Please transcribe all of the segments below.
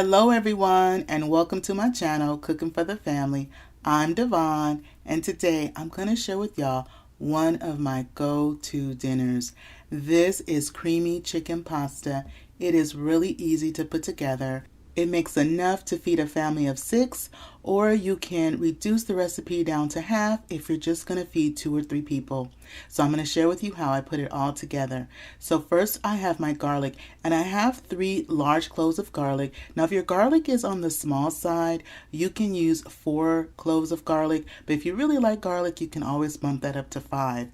Hello everyone and welcome to my channel, Cooking for the Family. I'm Dyvonne and today I'm going to share with y'all one of my go-to dinners. This is creamy chicken pasta. It is really easy to put together. It makes enough to feed a family of 6, or you can reduce the recipe down to half if you're just going to feed 2 or 3 people. So I'm going to share with you how I put it all together. So first I have my garlic, and I have 3 large cloves of garlic. Now if your garlic is on the small side, you can use 4 cloves of garlic, but if you really like garlic, you can always bump that up to 5.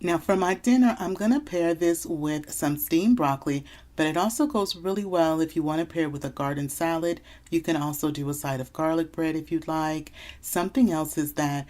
Now for my dinner, I'm going to pair this with some steamed broccoli, but it also goes really well if you want to pair it with a garden salad. You can also do a side of garlic bread if you'd like. Something else is that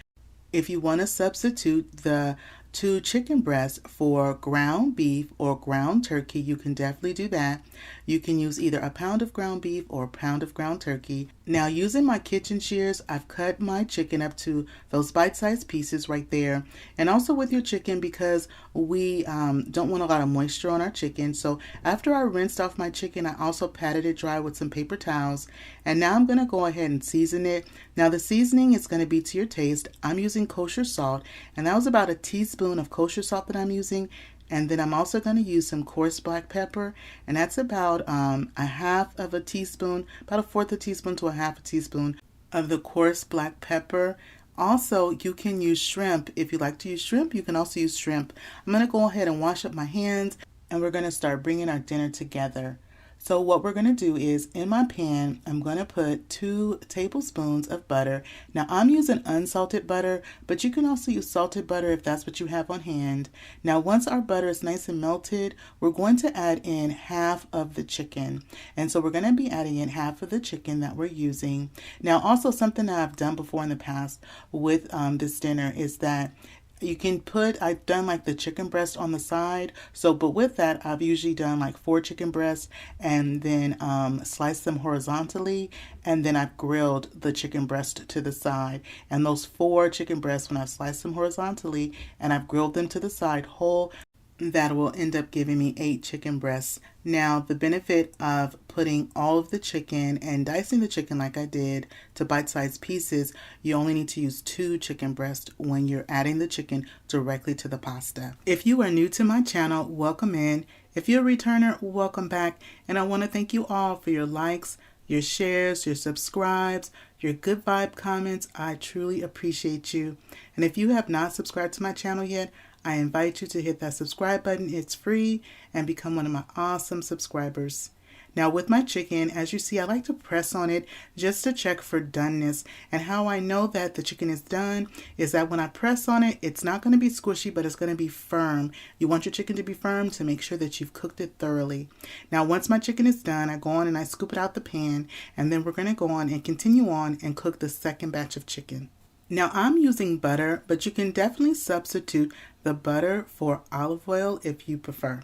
if you want to substitute the 2 chicken breasts for ground beef or ground turkey, you can definitely do that. You can use either a pound of ground beef or a pound of ground turkey. Now using my kitchen shears, I've cut my chicken up to those bite-sized pieces right there. And also with your chicken, because we don't want a lot of moisture on our chicken. So after I rinsed off my chicken, I also patted it dry with some paper towels. And now I'm going to go ahead and season it. Now the seasoning is going to be to your taste. I'm using kosher salt, and that was about a teaspoon of kosher salt that I'm using. And then I'm also going to use some coarse black pepper, and that's about a half of a teaspoon, about a fourth a teaspoon to a half a teaspoon of the coarse black pepper. Also, you can use shrimp. If you like to use shrimp, you can also use shrimp. I'm going to go ahead and wash up my hands, and we're going to start bringing our dinner together. So what we're going to do is, in my pan, I'm going to put 2 tablespoons of butter. Now I'm using unsalted butter, but you can also use salted butter if that's what you have on hand. Now once our butter is nice and melted, we're going to add in half of the chicken. And so we're going to be adding in half of the chicken that we're using. Now also something that I've done before in the past with this dinner is that you can put, I've done like the chicken breast on the side. So, but with that, I've usually done like 4 chicken breasts and then sliced them horizontally. And then I've grilled the chicken breast to the side. And those 4 chicken breasts, when I've sliced them horizontally and I've grilled them to the side whole, that will end up giving me 8 chicken breasts. Now, the benefit of putting all of the chicken and dicing the chicken like I did to bite-sized pieces, you only need to use 2 chicken breasts when you're adding the chicken directly to the pasta. If you are new to my channel, welcome in. If you're a returner, welcome back. And I want to thank you all for your likes, your shares, your subscribes, your good vibe comments. I truly appreciate you. And if you have not subscribed to my channel yet, I invite you to hit that subscribe button. It's free, and become one of my awesome subscribers. Now with my chicken, as you see, I like to press on it just to check for doneness. And how I know that the chicken is done is that when I press on it, it's not going to be squishy, but it's going to be firm. You want your chicken to be firm to make sure that you've cooked it thoroughly. Now once my chicken is done, I go on and I scoop it out the pan, and then we're going to go on and continue on and cook the second batch of chicken. Now I'm using butter, but you can definitely substitute the butter for olive oil if you prefer.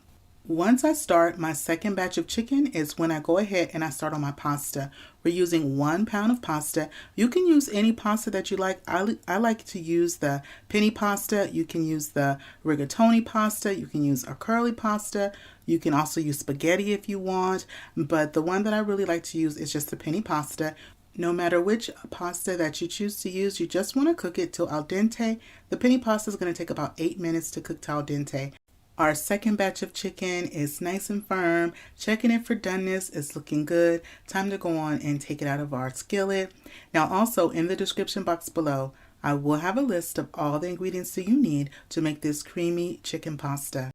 Once I start my second batch of chicken is when I go ahead and I start on my pasta. We're using 1 pound of pasta. You can use any pasta that you like. I like to use the penne pasta. You can use the rigatoni pasta. You can use a curly pasta. You can also use spaghetti if you want. But the one that I really like to use is just the penne pasta. No matter which pasta that you choose to use, you just want to cook it till al dente. The penne pasta is going to take about 8 minutes to cook till al dente. Our second batch of chicken is nice and firm. Checking it for doneness. It's looking good. Time to go on and take it out of our skillet. Now also in the description box below, I will have a list of all the ingredients that you need to make this creamy chicken pasta.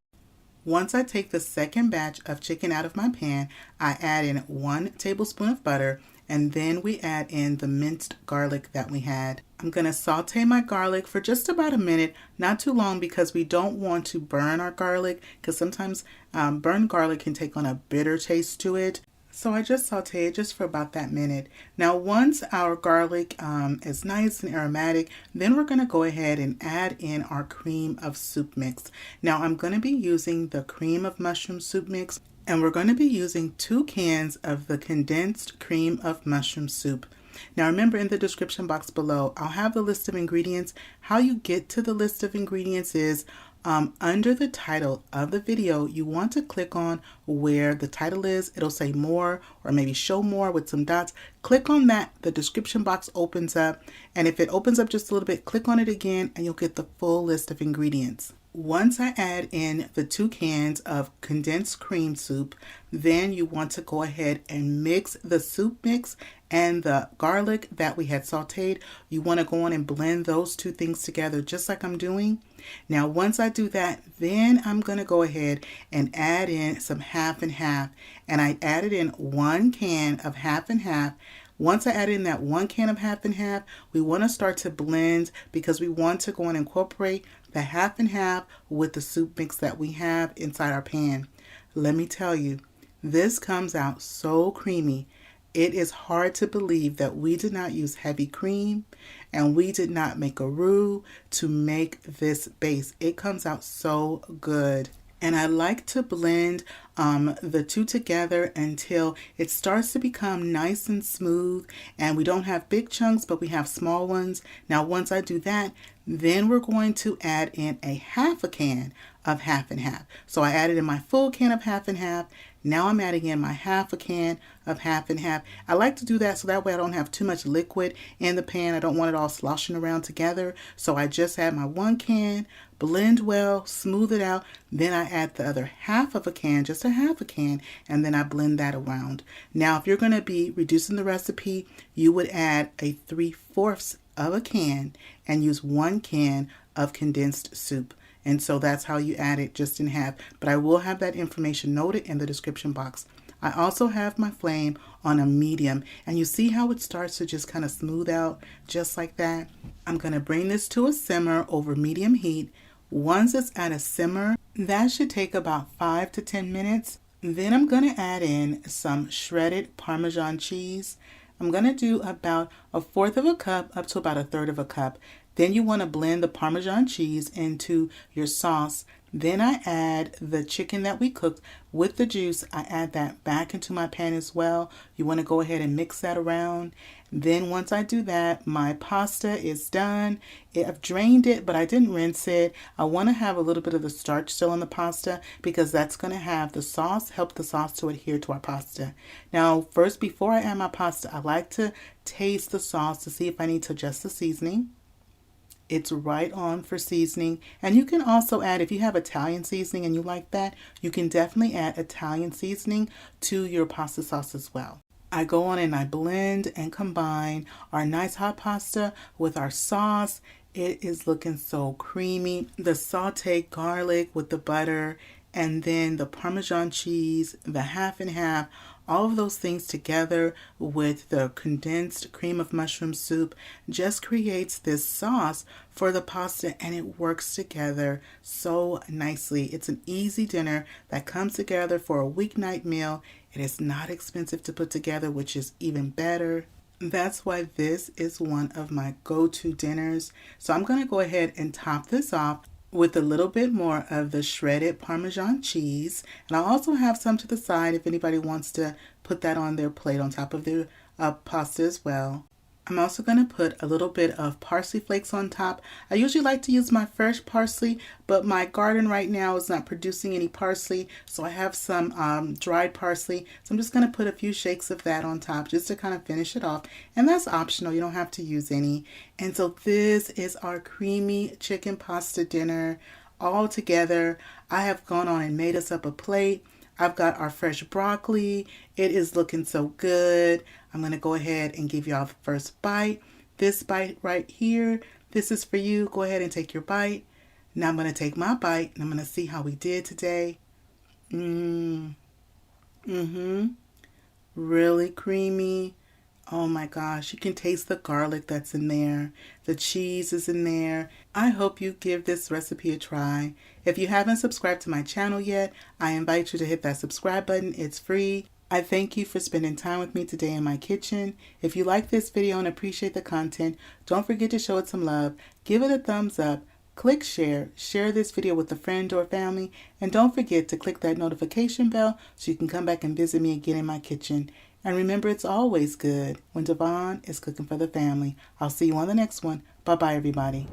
Once I take the second batch of chicken out of my pan, I add in 1 tablespoon of butter, and then we add in the minced garlic that we had. I'm going to saute my garlic for just about a minute, not too long, because we don't want to burn our garlic, because sometimes burned garlic can take on a bitter taste to it. So I just saute it just for about that minute. Now once our garlic is nice and aromatic, then we're going to go ahead and add in our cream of soup mix. Now I'm going to be using the cream of mushroom soup mix, and we're going to be using 2 cans of the condensed cream of mushroom soup. Now remember, in the description box below, I'll have the list of ingredients. How you get to the list of ingredients is Under the title of the video, you want to click on where the title is. It'll say more or maybe show more with some dots. Click on that. The description box opens up. And if it opens up just a little bit, click on it again and you'll get the full list of ingredients. Once I add in the 2 cans of condensed cream soup, then you want to go ahead and mix the soup mix and the garlic that we had sauteed. You want to go on and blend those 2 things together just like I'm doing. Now, once I do that, then I'm going to go ahead and add in some half and half. And I added in 1 can of half and half. Once I add in that 1 can of half and half, we want to start to blend because we want to go and incorporate the half and half with the soup mix that we have inside our pan. Let me tell you, this comes out so creamy. It is hard to believe that we did not use heavy cream and we did not make a roux to make this base. It comes out so good. And I like to blend the 2 together until it starts to become nice and smooth and we don't have big chunks but we have small ones. Now once I do that, then we're going to add in a half a can of half and half. So I added in my full can of half and half. Now I'm adding in my half a can of half and half. I like to do that so that way I don't have too much liquid in the pan. I don't want it all sloshing around together. So I just add my 1 can, blend well, smooth it out. Then I add the other half of a can, just a half a can, and then I blend that around. Now, if you're going to be reducing the recipe, you would add a 3/4 of a can and use 1 can of condensed soup. And so that's how you add it, just in half. But I will have that information noted in the description box. I also have my flame on a medium, and you see how it starts to just kind of smooth out just like that. I'm going to bring this to a simmer over medium heat. Once it's at a simmer, that should take about 5 to 10 minutes. Then I'm going to add in some shredded Parmesan cheese. I'm going to do about 1/4 of a cup up to about 1/3 of a cup. Then you want to blend the Parmesan cheese into your sauce. Then I add the chicken that we cooked with the juice. I add that back into my pan as well. You want to go ahead and mix that around. Then once I do that, my pasta is done. I've drained it, but I didn't rinse it. I want to have a little bit of the starch still in the pasta because that's going to have the sauce, help the sauce to adhere to our pasta. Now, first, before I add my pasta, I like to taste the sauce to see if I need to adjust the seasoning. It's right on for seasoning. And you can also add, if you have Italian seasoning and you like that, you can definitely add Italian seasoning to your pasta sauce as well. I go on and I blend and combine our nice hot pasta with our sauce. It is looking so creamy. The sauteed garlic with the butter and then the Parmesan cheese, the half and half, all of those things together with the condensed cream of mushroom soup just creates this sauce for the pasta, and it works together so nicely. It's an easy dinner that comes together for a weeknight meal. It is not expensive to put together, which is even better. That's why this is one of my go-to dinners. So I'm going to go ahead and top this off with a little bit more of the shredded Parmesan cheese. And I'll also have some to the side if anybody wants to put that on their plate on top of their pasta as well. I'm also going to put a little bit of parsley flakes on top. I usually like to use my fresh parsley, but my garden right now is not producing any parsley, so I have some dried parsley. So I'm just going to put a few shakes of that on top just to kind of finish it off. And that's optional. You don't have to use any. And so this is our creamy chicken pasta dinner all together. I have gone on and made us up a plate. I've got our fresh broccoli. It is looking so good. I'm going to go ahead and give y'all the first bite. This bite right here, this is for you. Go ahead and take your bite. Now I'm going to take my bite and I'm going to see how we did today. Really creamy. Oh my gosh, you can taste the garlic that's in there. The cheese is in there. I hope you give this recipe a try. If you haven't subscribed to my channel yet, I invite you to hit that subscribe button. It's free. I thank you for spending time with me today in my kitchen. If you like this video and appreciate the content, don't forget to show it some love. Give it a thumbs up. Click share this video with a friend or family, and don't forget to click that notification bell so you can come back and visit me again in my kitchen. And remember, it's always good when Dyvonne is cooking for the family. I'll see you on the next one. Bye-bye, everybody.